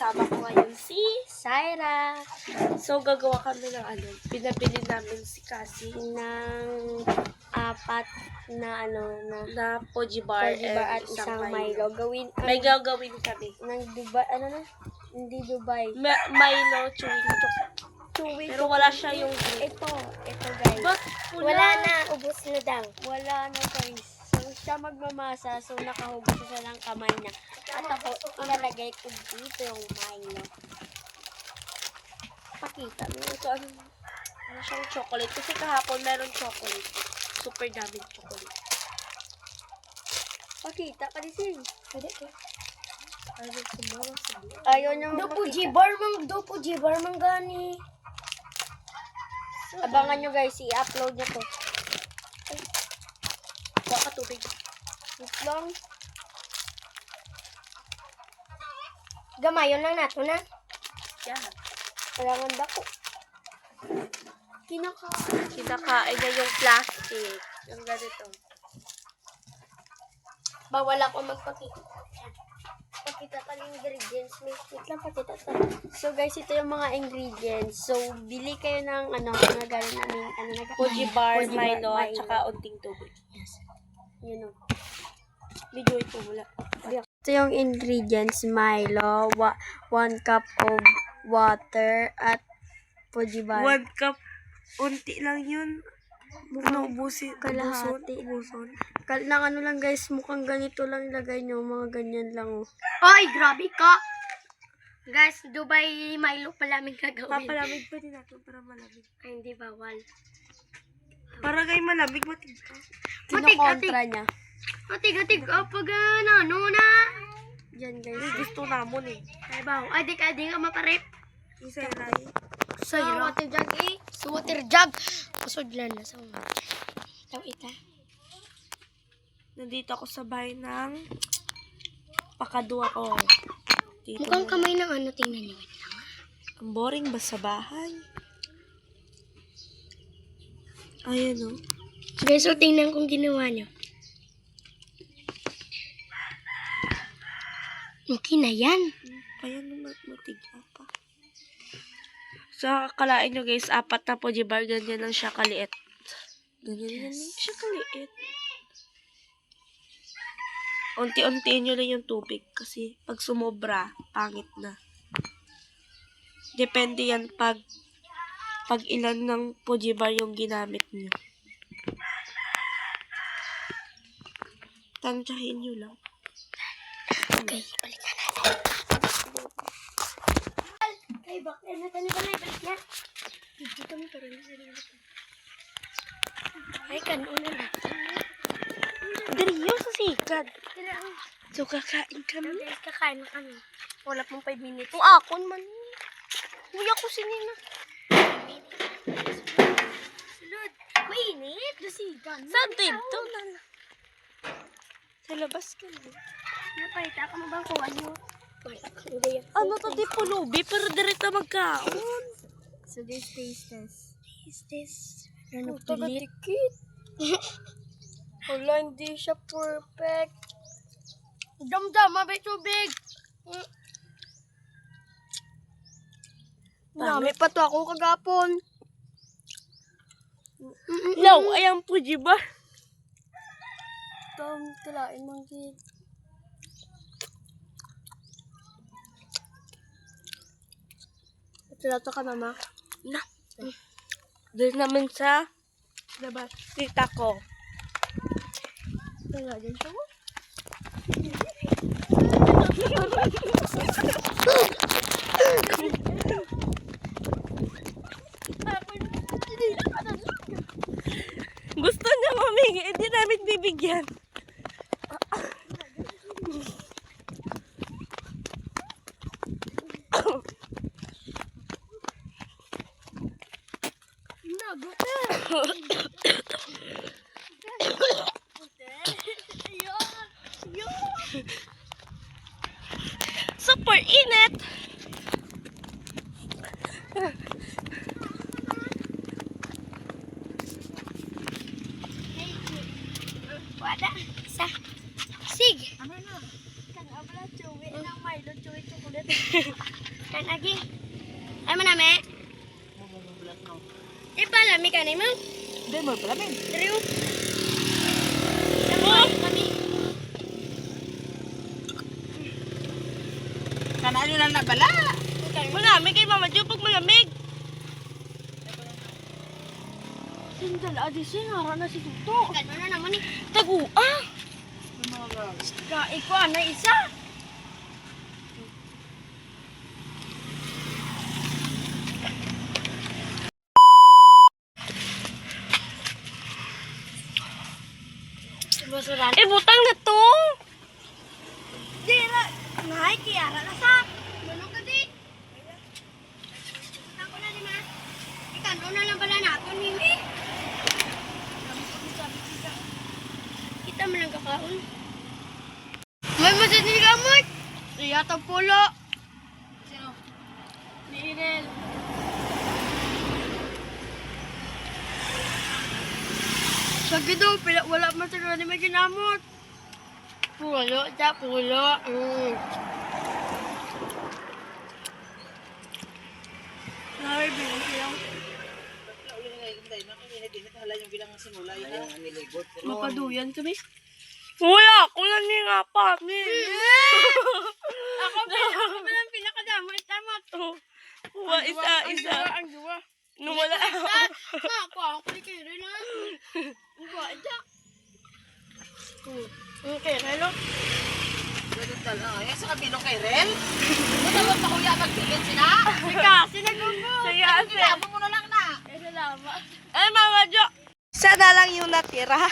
kasama ko ngayon si Syra. So, gagawa kami ng pinabili namin si Cassie Ng apat na na Poji Bar at isang Milo. May gagawin kami. Ng Dubai, hindi Dubai. Milo chewing. Pero wala siya yung Ito guys. But, Wala na, ubos na daw. Wala na guys. So, siya magmamasa, so nakahugas siya ng kamay niya. At ako, ilalagay ko dito yung Milo. Pakita mo. Ito, ano siyang chocolate. Kasi kahapon meron chocolate. Super daming chocolate. Pakita, kalising. Pwede ko. Ayaw Ayaw niya Dopo Jibar mang gani. Abangan nyo guys, i-upload nyo to. Kuha ka tubig. Wait lang. Gamayon lang nato na. Yan. Kailangan ba ko? Kinakain niya yung plastic. Yung ganito. Bawal ako magpakita. Pakita ka ng ingredients. Wait lang, pakita ka. So guys, ito yung mga ingredients. So, bili kayo ng nagaling namin, Poji Bar, Milo, at saka unting tubig. Yes. Yun o. Video ito mula. Ito yung ingredients. Milo, 1 cup of water, at Poji Bar. 1 cup. Unti lang yun. Mukhang Kalahati. ubuson. Ng lang guys, mukhang ganito lang ilagay nyo. Mga ganyan lang oh. Ay, grabe ka! Guys, Dubai Milo pala aming gagawin. Papalamig pa din natin para malamig. Ay, hindi bawal. Para kay malamig, matig ka. Kinokontra niya. Atig-atig, pag na. Yan guys. Gusto namon eh. Ay, baw. Ay, di ka maparip. Isa ray. Sayro. Water jug eh. So, water jug. Pasudlan na sa mga. Ita. Nandito ako sa bahay ng pakadua ko. Dito Mukhang muna. kamay ng tingnan nyo. Ang boring ba sa bahay? Ayan o. Guys, so tingnan kung ginawa nyo. Okay na yan. Kaya naman matiga pa. So, kakalain nyo guys, 4 na Poji Bar, ganyan lang siya kaliit. Ganyan lang siya kaliit. Unti-untiin nyo lang yung tubig kasi pag sumobra, pangit na. Depende yan pag ilan ng Poji Bar yung ginamit nyo. Tansyahin nyo lang. Okay, balikan natin. Ay, bakit na tayo balik niya? Dito kami pa rin sa dito. Ay, kanuna na. Dariyo sa sikat. So, kakain kami. Guys, kakain na kami. Wala pong 5 minutes. Kung akon man. Kuya ko sinina. Sulod. Mainit. Dasigan. Saan dito? Sa labas ka na. Napahita ka mo bang kuha nyo? Ano to di pulubi pero direta magkaon. So guys, taste test. Is this? Ano, Taga-tikit. Wala, hindi siya perfect. Dam-dam, mabay tubig. Dami pa to ako kagapon. No, ayang Poji Bar. Kalain mang gid. Ito ka, mama. Na. Doon naman sa Labas. tita ko. Wala din siya. Gusto niya humingi, hindi namin bibigyan. Super init. Wala. Isa. Sig. Ano na? Kang abla, chewy ng Milo, chewy chocolate. Ano lang nabala? Malamig kay Mama Jo pag malamig. Sindal, adi sinara na si Tuto. Ano na naman eh. Tagua. Ikaw na isa. Basuran. Butang na to. Di na. Nahay, kiyara na sa. Ano ka di? Ako na di ma. Ikano na lang pala natin, Mimi. Kita mo lang kakaon. May masin ni gamot. Iya to pulo. Sino? Ni Irel. Sagid daw, wala man sa ni may ginamot. Pulo, pulo. Nahay, bilang silang. Mapaduyan kami. Wala, kulang niya nga pa. Ako bilang pinakadamot. Tama to. Kuha isa. Ang duwa. Wala. Ako, ako kaya rin lang. Wala. Okay, hello. Sa kabilo kay Rel? Ano ba kuya magbilin sila? Sika, sinagugo. Sige, ate. Ilabo mo na lang na. Salamat. Ay, Mama Jo. Isa na lang yung natira.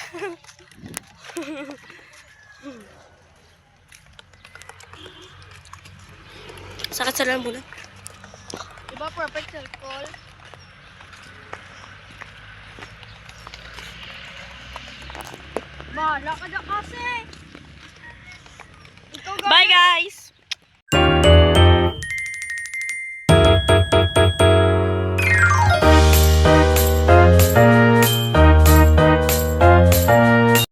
Sakit sa lang muna. Diba perfect circle? Bahala ka na kasi. Ikaw Bye, guys.